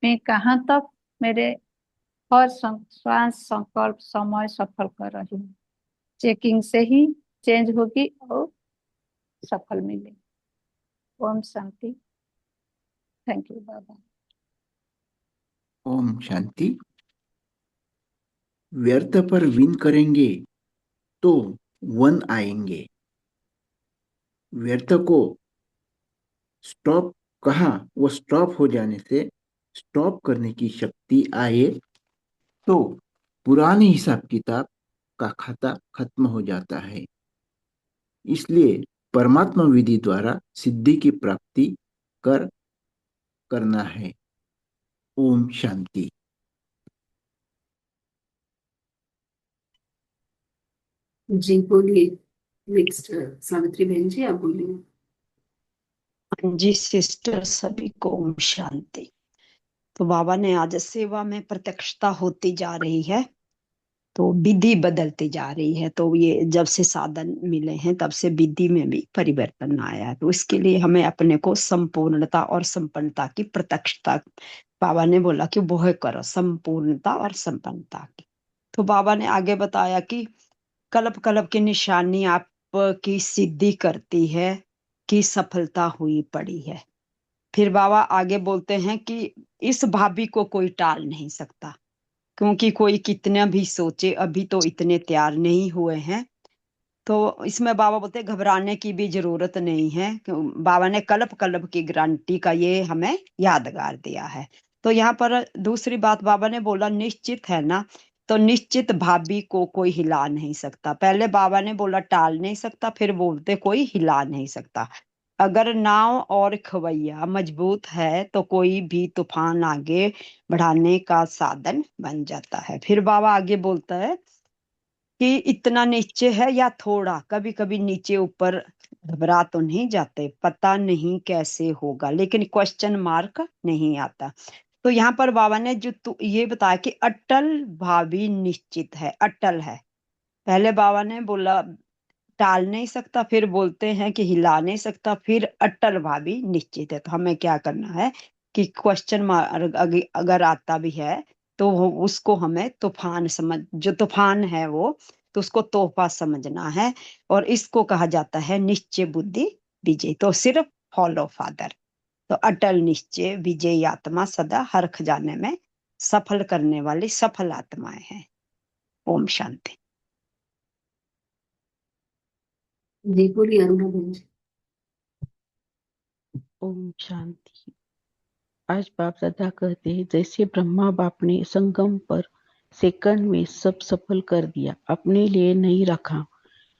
मैं कहाँ तक मेरे हर श्वास संकल्प समय सफल कर रही हूँ। चेकिंग से ही चेंज होगी और सफल मिलेगी। ओम शांति। थैंक यू बाबा। ओम शांति। व्यर्थ पर विन करेंगे तो वन आएंगे। व्यर्थ को स्टॉप कहा, वो स्टॉप हो जाने से स्टॉप करने की शक्ति आए तो पुराने हिसाब किताब का खाता खत्म हो जाता है। इसलिए परमात्मा विधि द्वारा सिद्धि की प्राप्ति करना है। ओम शांति। जी बोलिए। नेक्स्ट सावित्री बहन जी, आप बोलिए। जी सिस्टर, सभी को ओम शांति। तो बाबा ने आज सेवा में प्रत्यक्षता होती जा रही है, तो विधि बदलती जा रही है। तो ये जब से साधन मिले हैं तब से विधि में भी परिवर्तन आया है। तो इसके लिए हमें अपने को संपूर्णता और संपन्नता की प्रत्यक्षता, बाबा ने बोला कि वह करो, संपूर्णता और संपन्नता की। तो बाबा ने आगे बताया कि कल्प कल्प की निशानी आपकी सिद्धि करती है कि सफलता हुई पड़ी है। फिर बाबा आगे बोलते हैं कि इस भाभी को कोई टाल नहीं सकता, क्योंकि कोई कितना भी सोचे अभी तो इतने तैयार नहीं हुए हैं। तो इसमें बाबा बोलते हैं घबराने की भी जरूरत नहीं है। बाबा ने कल्प कल्प की गारंटी का ये हमें यादगार दिया है। तो यहाँ पर दूसरी बात बाबा ने बोला निश्चित है ना, तो निश्चित भाभी को कोई हिला नहीं सकता। पहले बाबा ने बोला टाल नहीं सकता, फिर बोलते कोई हिला नहीं सकता। अगर नाव और खवैया मजबूत है तो कोई भी तूफान आगे बढ़ाने का साधन बन जाता है। फिर बाबा आगे बोलता है कि इतना नीचे है या थोड़ा, कभी कभी नीचे ऊपर घबरा तो नहीं जाते, पता नहीं कैसे होगा, लेकिन क्वेश्चन मार्क नहीं आता। तो यहाँ पर बाबा ने जो ये बताया कि अटल भावी निश्चित है, अटल है। पहले बाबा ने बोला टाल नहीं सकता, फिर बोलते हैं कि हिला नहीं सकता, फिर अटल भावी निश्चित है। तो हमें क्या करना है कि क्वेश्चन मार्क अगर आता भी है तो उसको हमें तूफान समझ, जो तूफान है वो, तो उसको तोहफा समझना है। और इसको कहा जाता है निश्चय बुद्धि विजय। तो सिर्फ फॉलो फादर। तो अटल निश्चय विजय आत्मा सदा हर खजाने में सफल करने वाली सफल आत्माएं हैं। ओम शांति। जी बोलिए अरुणा बहन जी। ओम शांति। आज बाप दादा कहते हैं जैसे ब्रह्मा बाप ने संगम पर सेकंड में सब सफल कर दिया, अपने लिए नहीं रखा,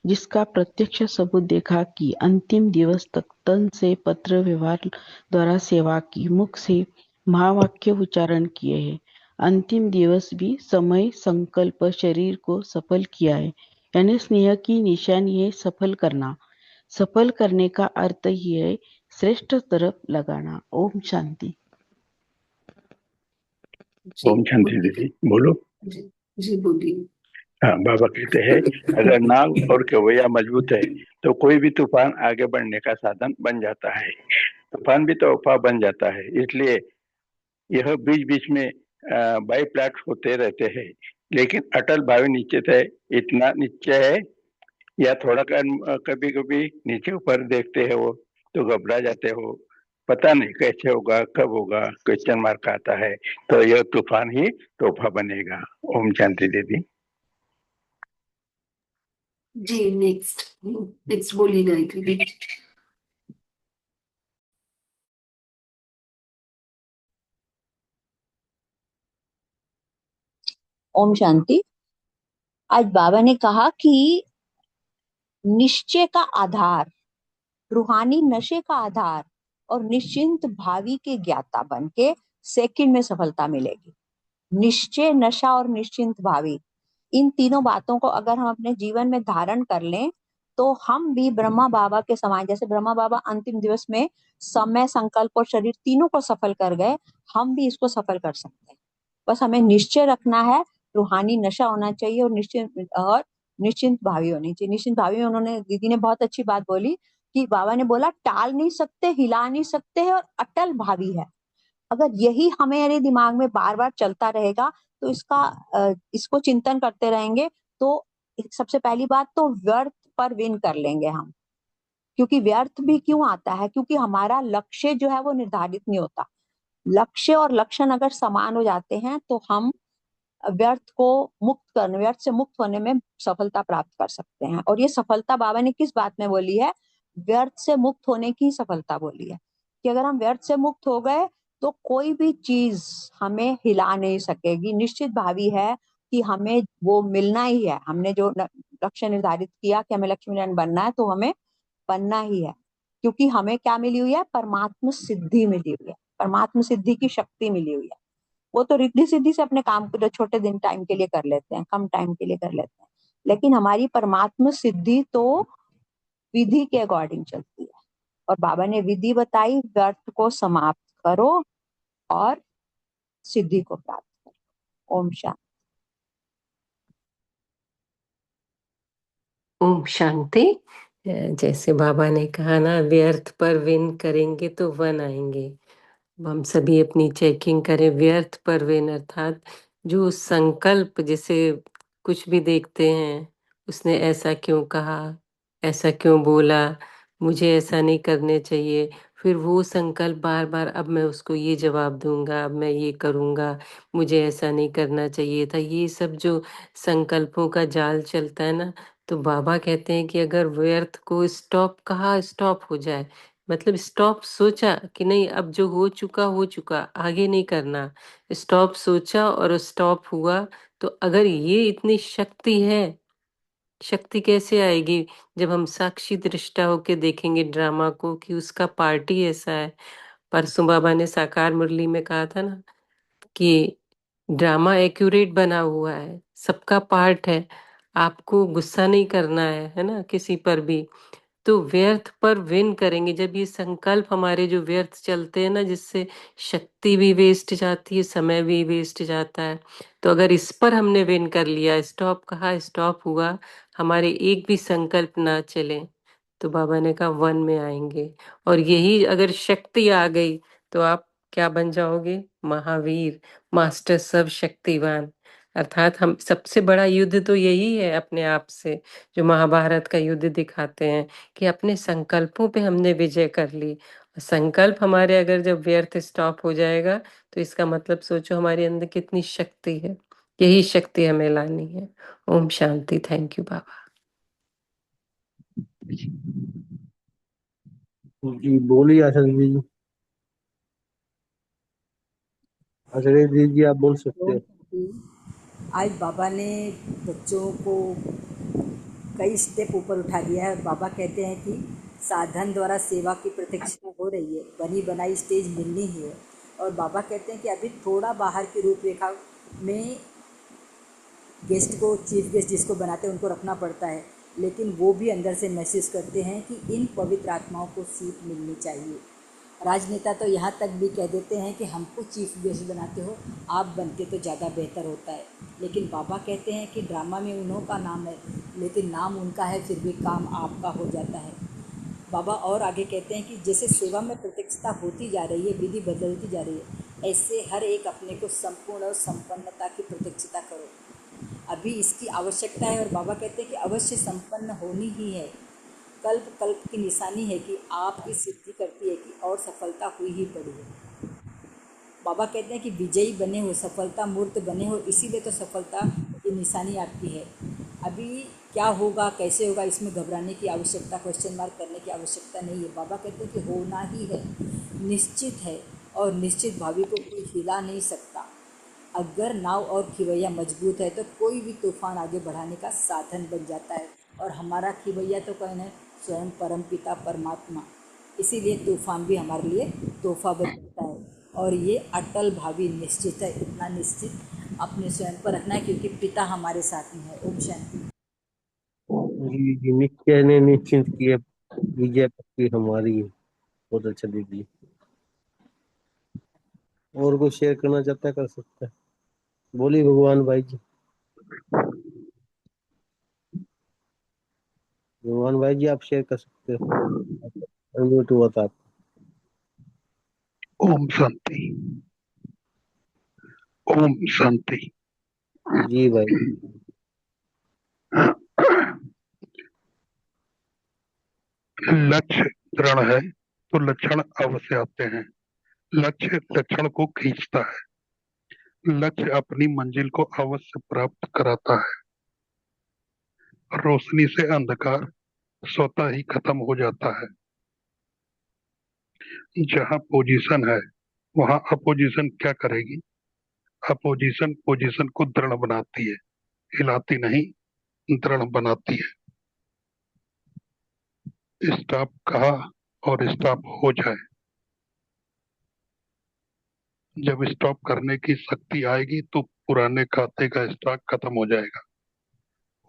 जिसका प्रत्यक्ष सबूत देखा कि अंतिम दिवस तक तन से पत्र व्यवहार द्वारा सेवा की, मुख से महावाक्य उच्चारण किए हैं, अंतिम दिवस भी समय संकल्प शरीर को सफल किया है। यानी स्नेह की निशानी है सफल करना। सफल करने का अर्थ ही है श्रेष्ठ तरफ लगाना। ओम शांति। जी ओम शांति बोलिए। दीदी, बोलो। जी जी बोलिए। हाँ, बाबा कहते हैं अगर नाव और कवैया मजबूत है तो कोई भी तूफान आगे बढ़ने का साधन बन जाता है। तूफान भी तोहफा बन जाता है। इसलिए यह बीच बीच में बाई प्लाट होते रहते हैं, लेकिन अटल भावी निश्चित है। इतना नीचे है या थोड़ा कभी कभी नीचे ऊपर देखते हैं वो तो घबरा जाते हो, पता नहीं कैसे होगा कब होगा, क्वेश्चन मार्क आता है। तो यह तूफान ही तोहफा बनेगा। ओम शांति दीदी। जी नेक्स्ट। नेक्स्ट बोलिए गायत्री दीदी। ओम शांति। आज बाबा ने कहा कि निश्चय का आधार, रूहानी नशे का आधार और निश्चिंत भावी के ज्ञाता बन के सेकंड में सफलता मिलेगी। निश्चय, नशा और निश्चिंत भावी, इन तीनों बातों को अगर हम अपने जीवन में धारण कर लें तो हम भी ब्रह्मा बाबा के समान, जैसे ब्रह्मा बाबा अंतिम दिवस में समय संकल्प और शरीर तीनों को सफल कर गए, हम भी इसको सफल कर सकते हैं। बस हमें निश्चय रखना है, रूहानी नशा होना चाहिए और निश्चिंत भावी होनी चाहिए। निश्चिंत भावी में उन्होंने, दीदी ने बहुत अच्छी बात बोली कि बाबा ने बोला टाल नहीं सकते, हिला नहीं सकते हैं और अटल भावी है। अगर यही हमारे दिमाग में बार बार चलता रहेगा तो इसको चिंतन करते रहेंगे तो सबसे पहली बात तो व्यर्थ पर विन कर लेंगे हम। क्योंकि व्यर्थ भी क्यों आता है? क्योंकि हमारा लक्ष्य जो है वो निर्धारित नहीं होता। लक्ष्य और लक्षण अगर समान हो जाते हैं तो हम व्यर्थ से मुक्त होने में सफलता प्राप्त कर सकते हैं। और ये सफलता बाबा ने किस बात में बोली है? व्यर्थ से मुक्त होने की सफलता बोली है कि अगर हम व्यर्थ से मुक्त हो गए तो कोई भी चीज हमें हिला नहीं सकेगी। निश्चित भावी है कि हमें वो मिलना ही है। हमने जो लक्ष्य निर्धारित किया कि हमें लक्ष्मी नारायण बनना है तो हमें बनना ही है। क्योंकि हमें क्या मिली हुई है? परमात्म सिद्धि मिली हुई है, परमात्म सिद्धि की शक्ति मिली हुई है। वो तो रिद्धि सिद्धि से अपने काम को छोटे दिन टाइम के लिए कर लेते हैं, कम टाइम के लिए कर लेते हैं, लेकिन हमारी परमात्म सिद्धि तो विधि के अकॉर्डिंग चलती है। और बाबा ने विधि बताई, व्यर्थ को समाप्त करो और सिद्धि को प्राप्त करो। ओम शांति। ओम शांति। जैसे बाबा ने कहा ना, व्यर्थ पर विन करेंगे तो वन आएंगे। हम सभी अपनी चेकिंग करें। व्यर्थ पर विन अर्थात जो संकल्प, जैसे कुछ भी देखते हैं, उसने ऐसा क्यों कहा, ऐसा क्यों बोला, मुझे ऐसा नहीं करने चाहिए, फिर वो संकल्प बार बार, अब मैं उसको ये जवाब दूंगा, अब मैं ये करूंगा, मुझे ऐसा नहीं करना चाहिए था, ये सब जो संकल्पों का जाल चलता है ना, तो बाबा कहते हैं कि अगर व्यर्थ को स्टॉप कहा, स्टॉप हो जाए, मतलब स्टॉप सोचा कि नहीं, अब जो हो चुका, आगे नहीं करना, स्टॉप सोचा और स्टॉप हुआ। तो अगर ये इतनी शक्ति है, शक्ति कैसे आएगी जब हम साक्षी दृष्टा होके देखेंगे ड्रामा को कि उसका पार्टी ऐसा है। परसों बाबा ने साकार मुरली में कहा था ना कि ड्रामा एक्यूरेट बना हुआ है, सबका पार्ट है, आपको गुस्सा नहीं करना है ना, किसी पर भी। तो व्यर्थ पर विन करेंगे जब ये संकल्प हमारे जो व्यर्थ चलते हैं ना, जिससे शक्ति भी वेस्ट जाती है, समय भी वेस्ट जाता है। तो अगर इस पर हमने विन कर लिया, स्टॉप कहा, स्टॉप हुआ, हमारे एक भी संकल्प ना चले, तो बाबा ने कहा वन में आएंगे। और यही अगर शक्ति आ गई तो आप क्या बन जाओगे? महावीर, मास्टर सर्व शक्तिवान। अर्थात हम, सबसे बड़ा युद्ध तो यही है अपने आप से, जो महाभारत का युद्ध दिखाते हैं कि अपने संकल्पों पे हमने विजय कर ली। संकल्प हमारे अगर जब व्यर्थ स्टॉप हो जाएगा तो इसका मतलब सोचो हमारे अंदर कितनी शक्ति है। यही शक्ति हमें लानी है। ओम शांति। थैंक यू बाबा। जी बोलिए आशा दीदी जी। आशा दीदी जी आप बोल सकते हो। आज बाबा ने बच्चों को कई स्टेप ऊपर उठा दिया है। बाबा कहते हैं कि साधन द्वारा सेवा की प्रतीक्षा हो रही है, बनी बनाई स्टेज मिलनी ही है। और बाबा कहते हैं कि अभी थोड़ा बाहर की रूपरेखा में गेस्ट को, चीफ गेस्ट जिसको बनाते हैं उनको रखना पड़ता है, लेकिन वो भी अंदर से महसूस करते हैं कि इन पवित्र आत्माओं को सीट मिलनी चाहिए। राजनेता तो यहाँ तक भी कह देते हैं कि हमको चीफ गेस्ट बनाते हो, आप बनते तो ज़्यादा बेहतर होता है। लेकिन बाबा कहते हैं कि ड्रामा में उन्हों का नाम है, लेकिन नाम उनका है, फिर भी काम आपका हो जाता है। बाबा और आगे कहते हैं कि जैसे सेवा में प्रत्यक्षता होती जा रही है, विधि बदलती जा रही है, ऐसे हर एक अपने को संपूर्ण और संपन्नता की प्रत्यक्षता करो। अभी इसकी आवश्यकता है। और बाबा कहते हैं कि अवश्य संपन्न होनी ही है। कल्प कल्प की निशानी है कि आपकी सिद्धि करती है कि और सफलता हुई ही पड़ी है। बाबा कहते हैं कि विजयी बने हो, सफलता मूर्त बने हो, इसीलिए तो सफलता की निशानी आपकी है। अभी क्या होगा, कैसे होगा, इसमें घबराने की आवश्यकता, क्वेश्चन मार्क करने की आवश्यकता नहीं है। बाबा कहते हैं कि होना ही है, निश्चित है, और निश्चित भावी को कोई हिला नहीं सकता। अगर नाव और खिवैया मजबूत है तो कोई भी तूफान आगे बढ़ाने का साधन बन जाता है। और हमारा खिवैया तो कौन है? स्वयं परमपिता परमात्मा। इसीलिए तूफान भी हमारे लिए तोहफा बन जाता है। और ये अटल भावी निश्चित है। इतना निश्चित अपने स्वयं पर रखना है क्योंकि पिता हमारे साथ में है। ओम शांति। जी जी, निश्चय ने निश्चिंत किए, विजय पक्की हमारी है। बहुत अच्छा दीदी। और कुछ शेयर करना चाहता है कर सकता है। बोलिए भगवान भाई जी। रोहन भाई जी आप शेयर कर सकते हो, अनम्यूट हुआ था आप। ओम शांति। ओम शांति। जी भाई। लक्ष्य दृढ़ है तो लक्षण अवश्य आते हैं। लक्ष्य लक्षण को खींचता है। लक्ष्य अपनी मंजिल को अवश्य प्राप्त कराता है। रोशनी से अंधकार स्वतः ही खत्म हो जाता है। जहाँ पोजीशन है वहाँ अपोजिशन क्या करेगी? अपोजिशन पोजीशन को दृढ़ बनाती है, हिलाती नहीं, दृढ़ बनाती है। स्टॉप कहा और स्टॉप हो जाए। जब स्टॉप करने की शक्ति आएगी तो पुराने खाते का स्टॉक खत्म हो जाएगा।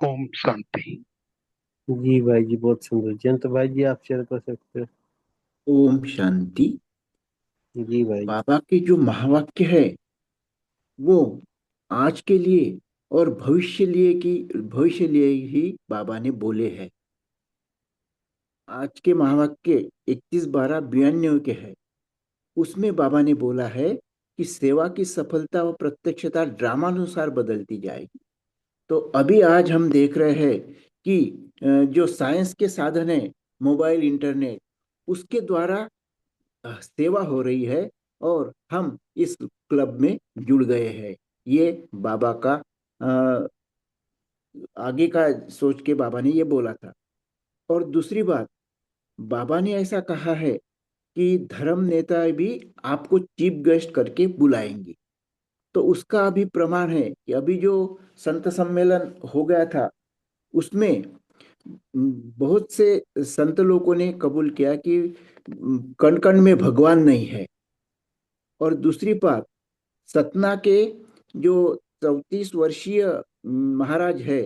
ओम शांति। जी भाई जी बहुत सुंदर। जयंत भाई जी आप शेयर कर सकते हो। ओम शांति। जी भाई। बाबा के जो महावाक्य है वो आज के लिए और भविष्य लिए ही बाबा ने बोले हैं। आज के महावाक्य 31/12/92 के है। उसमें बाबा ने बोला है कि सेवा की सफलता व प्रत्यक्षता ड्रामानुसार बदलती जाएगी। तो अभी आज हम देख रहे हैं कि जो साइंस के साधन है, मोबाइल, इंटरनेट, उसके द्वारा सेवा हो रही है और हम इस क्लब में जुड़ गए हैं। ये बाबा का आगे का सोच के बाबा ने ये बोला था। और दूसरी बात, बाबा ने ऐसा कहा है कि धर्म नेता भी आपको चीफ गेस्ट करके बुलाएंगे। तो उसका अभी प्रमाण है कि अभी जो संत सम्मेलन हो गया था उसमें बहुत से संत लोगों ने कबूल किया कि कण कण में भगवान नहीं है। और दूसरी बात, सतना के जो 34 वर्षीय महाराज है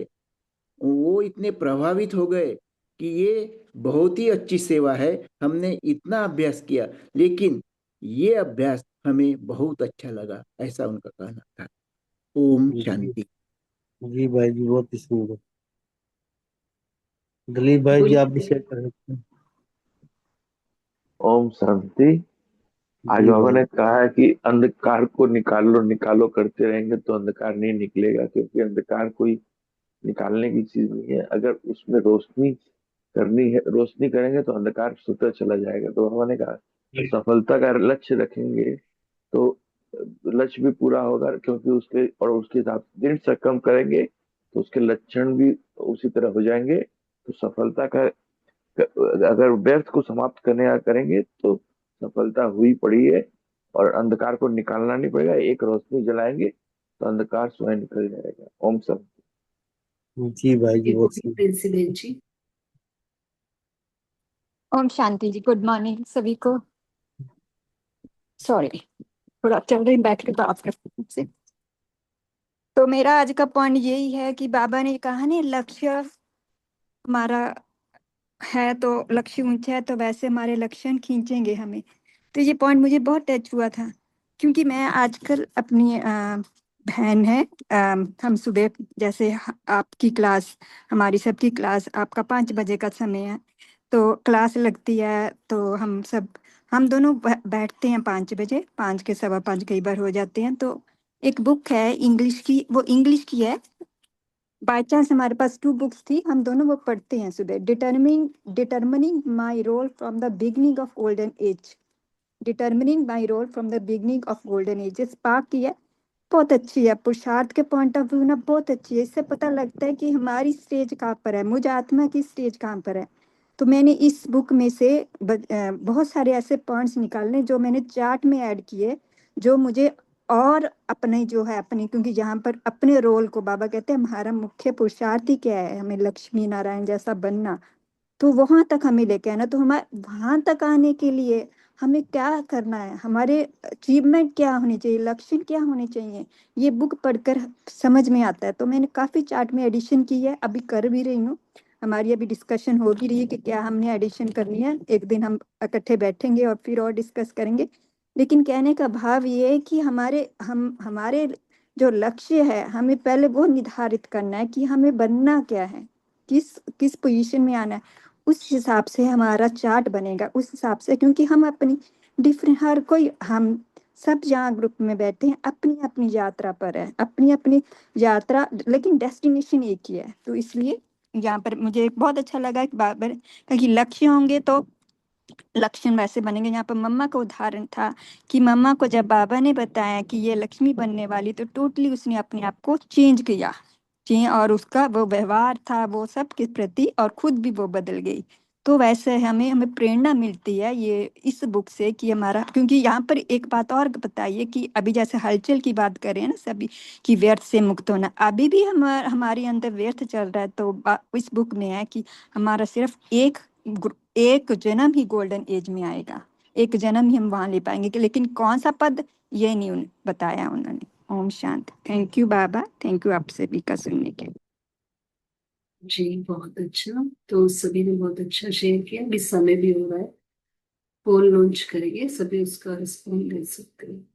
वो इतने प्रभावित हो गए कि ये बहुत ही अच्छी सेवा है, हमने इतना अभ्यास किया लेकिन ये अभ्यास हमें बहुत अच्छा लगा, ऐसा उनका कहना था। ओम जी शांति। जी भाई जी बहुत ही सुंदर। दिलीप भाई जी आप भी शेयर कर सकते हैं। ओम शांति। आज जी बाबा भाई। ने कहा है कि अंधकार को निकालो निकालो करते रहेंगे तो अंधकार नहीं निकलेगा, क्योंकि अंधकार कोई निकालने की चीज नहीं है। अगर उसमें रोशनी करनी है, रोशनी करेंगे तो अंधकार स्वतः चला जाएगा। तो बाबा ने कहा तो सफलता का लक्ष्य रखेंगे तो लक्ष्य भी पूरा होगा, क्योंकि उसके हिसाब से दृढ़ संकल्प करेंगे तो उसके लक्षण भी उसी तरह हो जाएंगे। तो सफलता का अगर व्यर्थ को समाप्त करेंगे तो सफलता हुई पड़ी है। और अंधकार को निकालना नहीं पड़ेगा, एक रोशनी जलाएंगे तो अंधकार स्वयं निकल जाएगा। ओम सब। जी भाई जी बहुत सुंदर। प्रिंसिपल जी। ओम शांति जी। गुड मॉर्निंग सभी को। सॉरी, थोड़ा चल रही बैठ के बात करते से। तो मेरा आज का पॉइंट यही है कि बाबा ने कहा ना, लक्ष्य हमारा है तो लक्ष्य ऊंचा है तो वैसे हमारे लक्षण खींचेंगे हमें। तो ये पॉइंट मुझे बहुत टच हुआ था, क्योंकि मैं आजकल अपनी बहन है, हम सुबह जैसे आपकी क्लास, हमारी सबकी क्लास, आपका 5 बजे का समय है तो क्लास लगती है तो हम दोनों बैठते हैं 5 बजे, 5 के 5:15 कई बार हो जाते हैं। तो एक बुक है इंग्लिश की, वो इंग्लिश की है। बाय चांस हमारे पास 2 बुक्स थी, हम दोनों वो पढ़ते हैं सुबह। Determining my role from the beginning of golden age. Determining my role from the beginning of golden age, spark की है, बहुत अच्छी है। पुरुषार्थ के पॉइंट ऑफ व्यू ना बहुत अच्छी है। इससे पता लगता है कि हमारी स्टेज कहाँ पर है, मुझ आत्मा की स्टेज कहाँ पर है। तो मैंने इस बुक में से बहुत सारे ऐसे पॉइंट्स निकालने जो मैंने चार्ट में ऐड किए, जो मुझे और अपने जो है अपने, क्योंकि यहाँ पर अपने रोल को बाबा कहते हैं हमारा मुख्य पुरुषार्थ ही क्या है, हमें लक्ष्मी नारायण जैसा बनना। तो वहां तक हमें लेके आना। तो हमारे वहां तक आने के लिए हमें क्या करना है, हमारे अचीवमेंट क्या होने चाहिए, लक्ष्य क्या होने चाहिए, ये बुक पढ़कर समझ में आता है। तो मैंने काफी चार्ट में एडिशन की है, अभी कर भी रही हूँ। हमारी अभी डिस्कशन हो भी रही है कि क्या हमने एडिशन करनी है। एक दिन हम इकट्ठे बैठेंगे और फिर और डिस्कस करेंगे। लेकिन कहने का भाव ये है कि हमारे जो लक्ष्य है हमें पहले वो निर्धारित करना है कि हमें बनना क्या है, किस किस पोजीशन में आना है। उस हिसाब से हमारा चार्ट बनेगा, उस हिसाब से, क्योंकि हम अपनी डिफरेंट, हर कोई, हम सब जहाँ ग्रुप में बैठे हैं अपनी अपनी यात्रा पर है, अपनी अपनी यात्रा, लेकिन डेस्टिनेशन एक ही है। तो इसलिए यहाँ पर मुझे बहुत अच्छा लगा कि बाबर का कि लक्ष्य होंगे तो लक्षण वैसे बनेंगे। यहाँ पर मम्मा का उदाहरण था कि मम्मा को जब बाबा ने बताया कि ये लक्ष्मी बनने वाली, तो टोटली उसने अपने आप को चेंज किया, और उसका वो व्यवहार था वो सब के प्रति, और खुद भी वो बदल गई। तो वैसे हमें हमें प्रेरणा मिलती है ये इस बुक से कि हमारा, क्योंकि यहाँ पर एक बात और बताइए कि अभी जैसे हलचल की बात करें ना सभी, कि व्यर्थ से मुक्त होना, अभी भी हमारे अंदर व्यर्थ चल रहा है। तो इस बुक में है कि हमारा सिर्फ एक जन्म ही गोल्डन एज में आएगा, एक जन्म ही हम वहां ले पाएंगे, लेकिन कौन सा पद ये नहीं बताया उन्होंने। ओम शांति। थैंक यू बाबा, थैंक यू आप सभी का सुनने के। जी बहुत अच्छा। तो सभी ने बहुत अच्छा शेयर किया। अभी समय भी हो रहा है, पोल लॉन्च करेंगे, सभी उसका रिस्पॉन्स दे सकते हैं।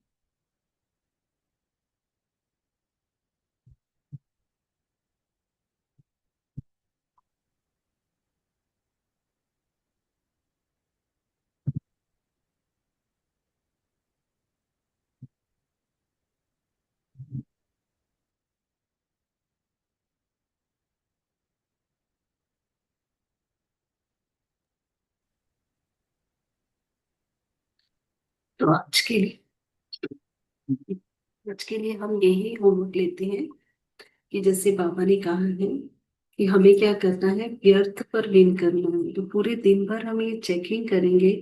तो आज के लिए हम यही होमवर्क लेते हैं कि जैसे बाबा ने कहा है कि हमें क्या करना है, व्यर्थ पर विन करना है। तो पूरे दिन भर हम ये चेकिंग करेंगे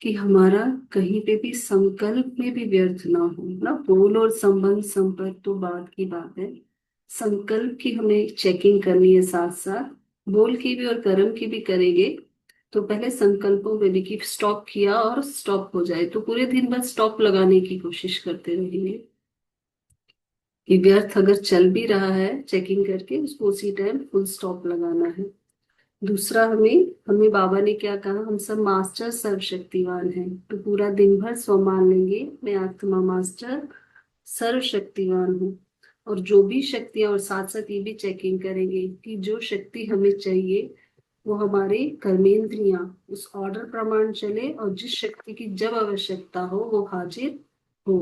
कि हमारा कहीं पे भी संकल्प में भी व्यर्थ ना हो ना। बोल और संबंध संपर्क तो बात की बात है, संकल्प की हमें चेकिंग करनी है। साथ साथ बोल की भी और कर्म की भी करेंगे। तो पहले संकल्पों में भी कि स्टॉप किया और स्टॉप हो जाए, तो पूरे दिन भर स्टॉप लगाने की कोशिश करते रहेंगे कि व्यर्थ अगर चल भी रहा है चेकिंग करके उसको उसी टाइम फुल स्टॉप लगाना है। दूसरा, हमें हमें बाबा ने क्या कहा, हम सब मास्टर सर्वशक्तिवान हैं। तो पूरा दिन भर स्व मान लेंगे, मैं आत्मा मास्टर सर्वशक्तिवान हूँ। और जो भी शक्तियां, और साथ साथ ये भी चेकिंग करेंगे कि जो शक्ति हमें चाहिए वो हमारे कर्मेंद्रियां उस ऑर्डर प्रमाण चले, और जिस शक्ति की जब आवश्यकता हो वो हाजिर हो।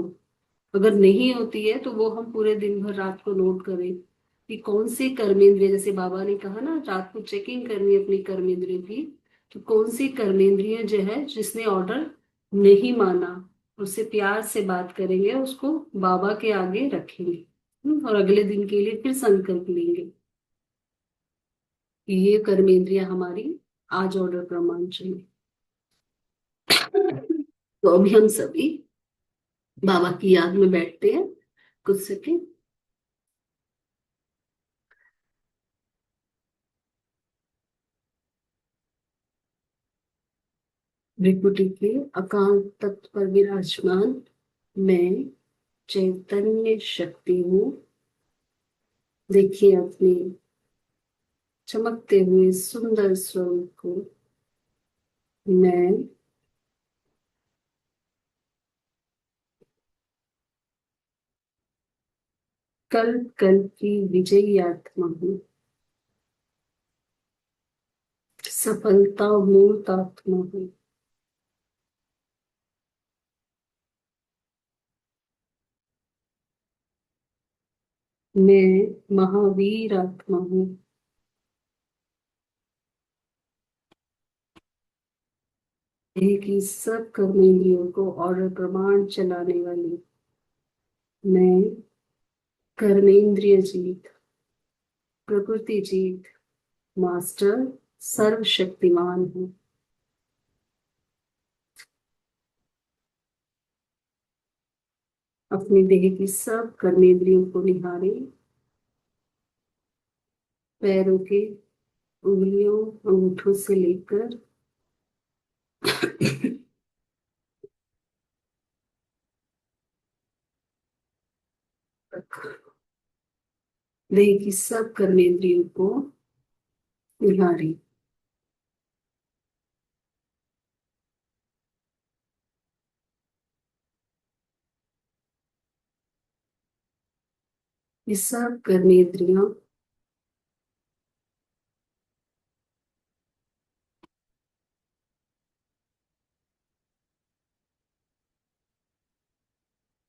अगर नहीं होती है तो वो हम पूरे दिन भर रात को नोट करें कि कौन सी कर्मेंद्रिय, जैसे बाबा ने कहा ना रात को चेकिंग करनी है अपनी कर्मेंद्रियों की, तो कौन सी कर्मेंद्रिय जो है जिसने ऑर्डर नहीं माना, उससे प्यार से बात करेंगे, उसको बाबा के आगे रखेंगे। और अगले दिन के लिए फिर संकल्प लेंगे कि ये कर्मेंद्रिय हमारी आज ऑर्डर प्रमाण चले। तो अभी हम सभी बाबा की याद में बैठते हैं कुछ सेकेंड। भृगुटी के अकाल तख्त पर विराजमान मैं चैतन्य शक्ति हूँ। देखिए अपने चमकते हुए सुंदर स्वरूप को। मैं कल्प कल्प की विजयी आत्मा हूँ, सफलता मूर्त आत्मा हूँ। मैं महावीर आत्मा हूँ। देह की सब कर्मेंद्रियों को ऑर्डर प्रमाण चलाने वाली मैं कर्मेंद्रिय जीत, प्रकृति जीत, मास्टर सर्वशक्तिमान हूँ। अपने देह की सब कर्मेंद्रियों को निहारे, पैरों के उंगलियों अंगूठों से लेकर देह की सब कर्मेंद्रियों को निहारे। ये सब कर्मेंद्रियां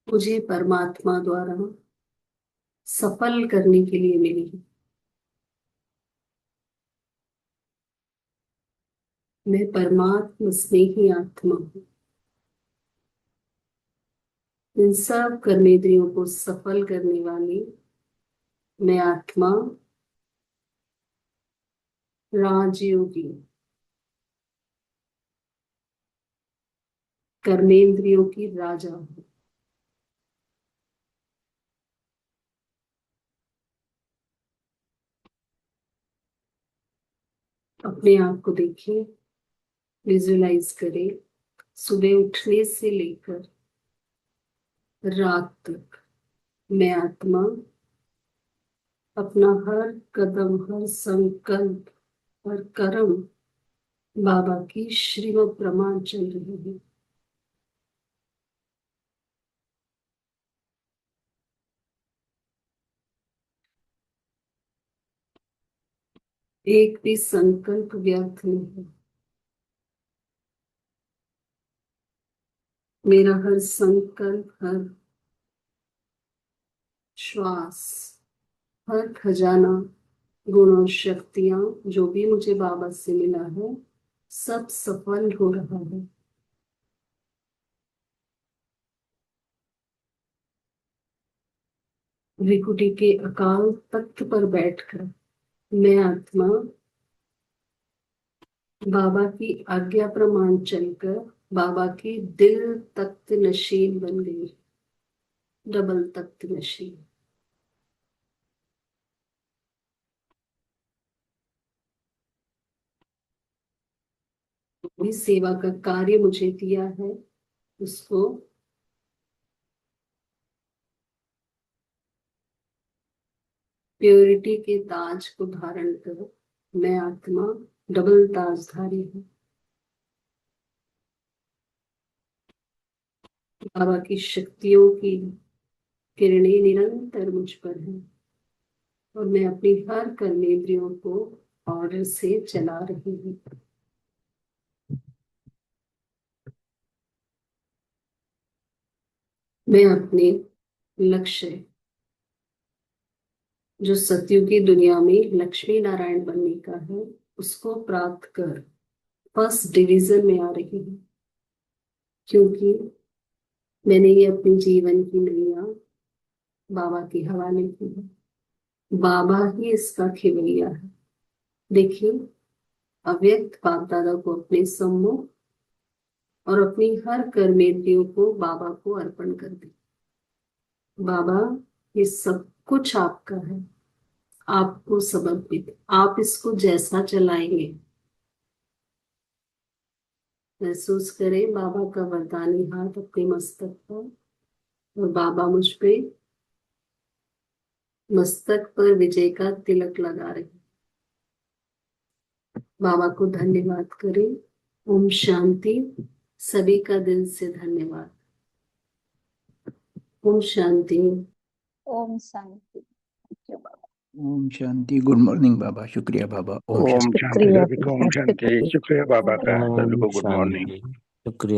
मुझे परमात्मा द्वारा सफल करने के लिए मिली है। मैं परमात्मा स्नेही आत्मा हूँ। इन सब कर्मेंद्रियों को सफल करने वाली मैं आत्मा राजयोगी कर्मेंद्रियों की राजा हूँ। अपने आप को देखिए, विजुअलाइज करें, सुबह उठने से लेकर रात तक मैं आत्मा अपना हर कदम, हर संकल्प, हर कर्म बाबा की श्रीमत प्रमाण चल रही है। एक भी संकल्प व्यर्थ नहीं है। मेरा हर संकल्प, हर श्वास, हर खजाना, गुण और शक्तियां जो भी मुझे बाबा से मिला है, सब सफल हो रहा है। विकुटी के अकाल तख्त पर बैठकर मैं आत्मा बाबा की आज्ञा प्रमाण चलकर बाबा की दिल तख्त नशीन बन गई, डबल तख्त नशीन। भी सेवा का कार्य मुझे दिया है, उसको प्योरिटी के ताज को धारण कर मैं आत्मा डबल ताजधारी हूँ। बाबा की शक्तियों की किरणें निरंतर मुझ पर हैं और मैं अपनी हर कर्मेंद्रियों को ऑर्डर से चला रही हूँ। मैं अपने लक्ष्य, जो सत्युग की दुनिया में लक्ष्मी नारायण बनने का है, उसको प्राप्त कर फर्स्ट डिवीजन में आ रही हूँ, क्योंकि मैंने ये अपनी जीवन की नैया बाबा के हवाले की है। बाबा ही इसका खिवैया है। देखिए, अव्यक्त बाप दादा को अपने सम्मुख और अपनी हर कर्मेंद्रियों को बाबा को अर्पण कर दे। बाबा, ये सब कुछ आपका है, आपको समर्पित। आप इसको जैसा चलाएंगे, महसूस करें बाबा का वरदानी हाथ अपने मस्तक पर और बाबा मुझ पे मस्तक पर विजय का तिलक लगा रहे। बाबा को धन्यवाद करें। ओम शांति। सभी का दिल से धन्यवाद। ओम शांति। ओम शांति। थैंक यू बाबा। ओम शांति। गुड मॉर्निंग बाबा। शुक्रिया बाबा। ओम ओम शांति। शांति। शुक्रिया सभी को ओम बाबा, शांति। शुक्रिया बाबा का। सभी ओम को गुड मॉर्निंग। शांति। शुक्रिया।